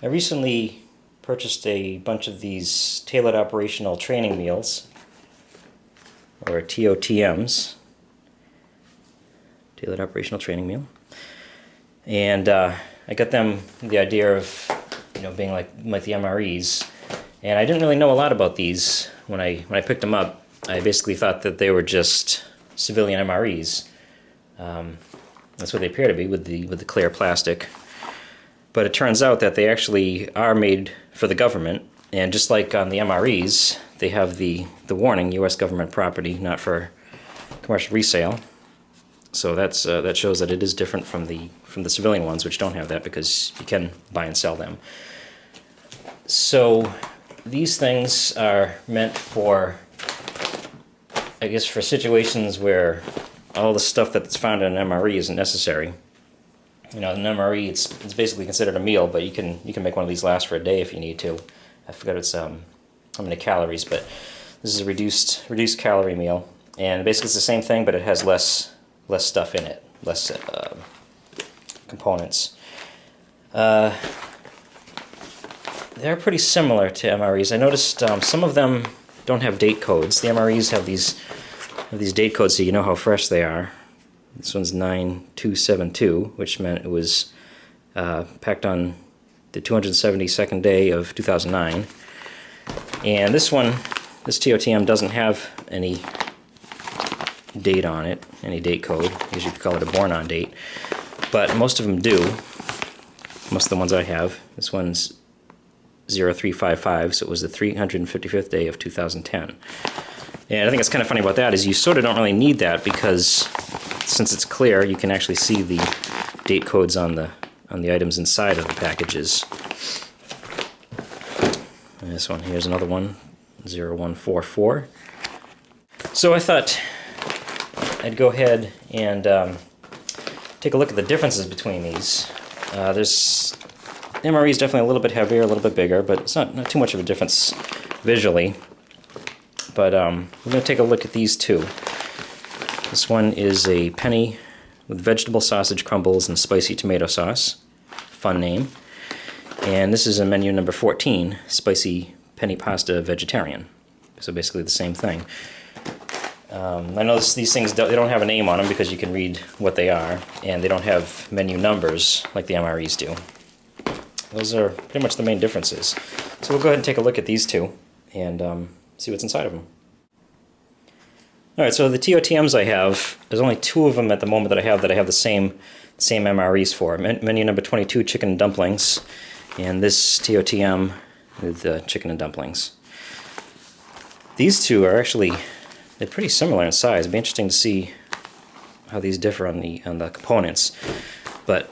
I recently purchased a bunch of these tailored operational training meals, or TOTMs, tailored operational training meal, and I got them the idea of being like the MREs, and I didn't really know a lot about these when I picked them up. I basically thought that they were just civilian MREs. That's what they appear to be with the clear plastic. But it turns out that they actually are made for the government, and just like on the MREs, they have the warning, U.S. government property, not for commercial resale. So that shows that it is different from the civilian ones, which don't have that because you can buy and sell them. So these things are meant for, I guess, for situations where all the stuff that's found in an MRE isn't necessary. An MRE, it's basically considered a meal, but you can make one of these last for a day if you need to. I forgot it's how many calories, but this is a reduced calorie meal, and basically it's the same thing, but it has less stuff in it, less components. They're pretty similar to MREs. I noticed some of them don't have date codes. The MREs have these date codes so you know how fresh they are. This one's 9272, which meant it was packed on the 272nd day of 2009. And this TOTM doesn't have any date on it, any date code. Usually you could call it a born-on date. But most of them do. Most of the ones I have. This one's 0355, so it was the 355th day of 2010. And I think it's kind of funny about that is you sort of don't really need that because since it's clear, you can actually see the date codes on the items inside of the packages. And this one, here's another one, 0144. So I thought I'd go ahead and take a look at the differences between these. The MRE is definitely a little bit heavier, a little bit bigger, but it's not too much of a difference visually. But we're going to take a look at these two. This one is a Penne with vegetable sausage crumbles and spicy tomato sauce. Fun name. And this is a menu number 14, spicy Penne pasta vegetarian. So basically the same thing. I know these things they don't have a name on them because you can read what they are, and they don't have menu numbers like the MREs do. Those are pretty much the main differences. So we'll go ahead and take a look at these two and see what's inside of them. Alright, so the TOTMs I have, there's only two of them at the moment that I have the same MREs for. Menu number 22, chicken and dumplings, and this TOTM with chicken and dumplings. These two are actually, they're pretty similar in size. It'd be interesting to see how these differ on the components. But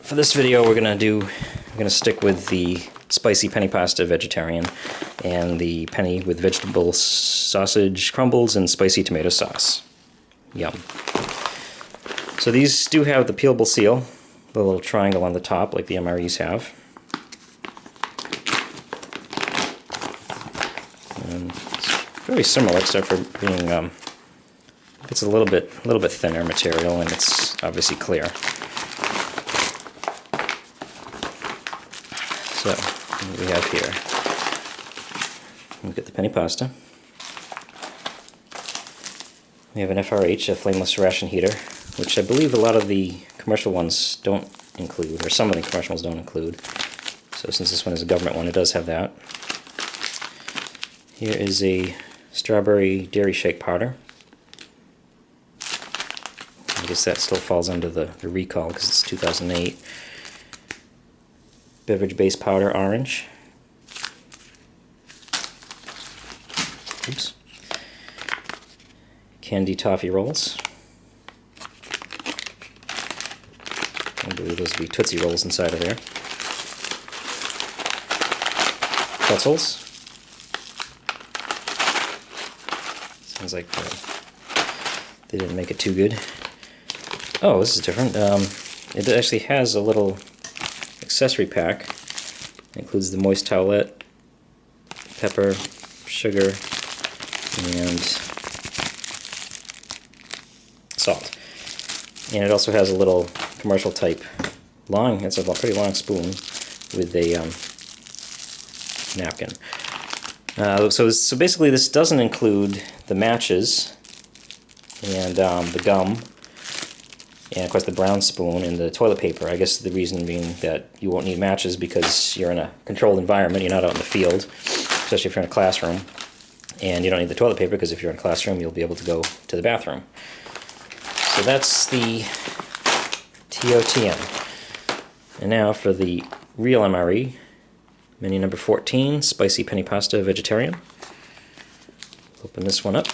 for this video we're gonna stick with the spicy Penne pasta vegetarian and the Penne with vegetable sausage crumbles and spicy tomato sauce. Yum. So these do have the peelable seal, the little triangle on the top like the MREs have. And it's very similar except for being it's a little bit thinner material, and it's obviously clear. So, what do we have here? We've got the Penne pasta. We have an FRH, a flameless ration heater, which I believe a lot of the commercial ones don't include, or some of the commercial ones don't include. So since this one is a government one, it does have that. Here is a strawberry dairy shake powder. I guess that still falls under the recall because it's 2008. Beverage base powder orange. Oops. Candy toffee rolls. I believe those would be Tootsie Rolls inside of there. Pretzels. Sounds like they didn't make it too good. Oh, this is different. It actually has a little accessory pack. It includes the moist towelette, pepper, sugar, and salt. And it also has a little commercial type long, it's a pretty long spoon with a napkin. So basically this doesn't include the matches and the gum, and of course the brown spoon and the toilet paper. I guess the reason being that you won't need matches because you're in a controlled environment, you're not out in the field, especially if you're in a classroom. And you don't need the toilet paper because if you're in a classroom you'll be able to go to the bathroom. So that's the TOTM. And now for the real MRE, menu number 14, spicy penne pasta vegetarian. Open this one up.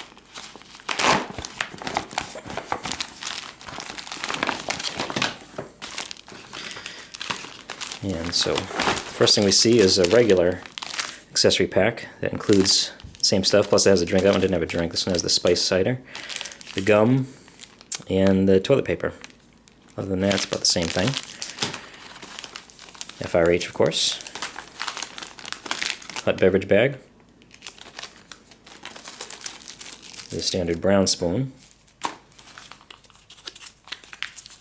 And so, first thing we see is a regular accessory pack that includes the same stuff, plus it has a drink. That one didn't have a drink. This one has the spice cider, the gum, and the toilet paper. Other than that, it's about the same thing. FRH, of course. Hot beverage bag. The standard brown spoon.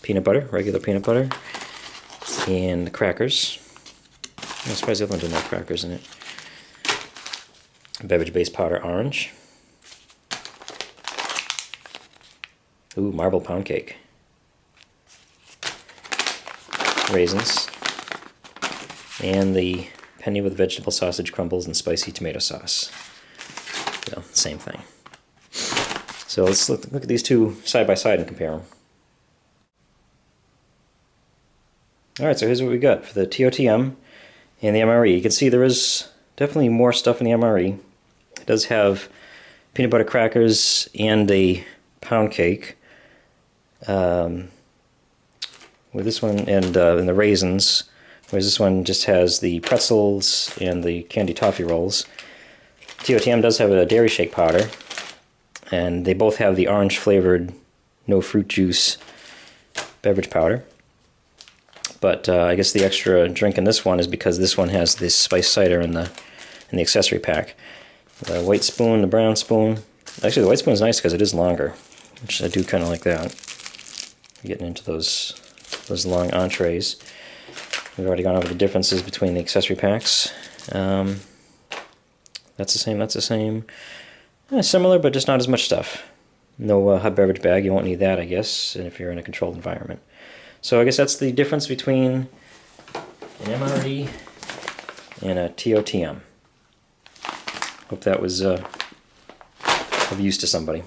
Peanut butter, regular peanut butter. And crackers. I'm surprised the other one didn't have crackers in it. Beverage-based powder orange. Ooh, marble pound cake. Raisins. And the Penne with vegetable sausage crumbles and spicy tomato sauce. So, same thing. So let's look at these two side by side and compare them. Alright, so here's what we got for the TOTM and the MRE. You can see there is definitely more stuff in the MRE. It does have peanut butter crackers and a pound cake. With this one and the raisins, whereas this one just has the pretzels and the candy toffee rolls. TOTM does have a dairy shake powder, and they both have the orange flavored no fruit juice beverage powder. But I guess the extra drink in this one is because this one has this spice cider in the accessory pack. The white spoon, the brown spoon. Actually, the white spoon is nice because it is longer, which I do kind of like that. Getting into those long entrees. We've already gone over the differences between the accessory packs. That's the same, that's the same. Similar, but just not as much stuff. No hot beverage bag, you won't need that, I guess, if you're in a controlled environment. So I guess that's the difference between an MRE and a TOTM. Hope that was of use to somebody.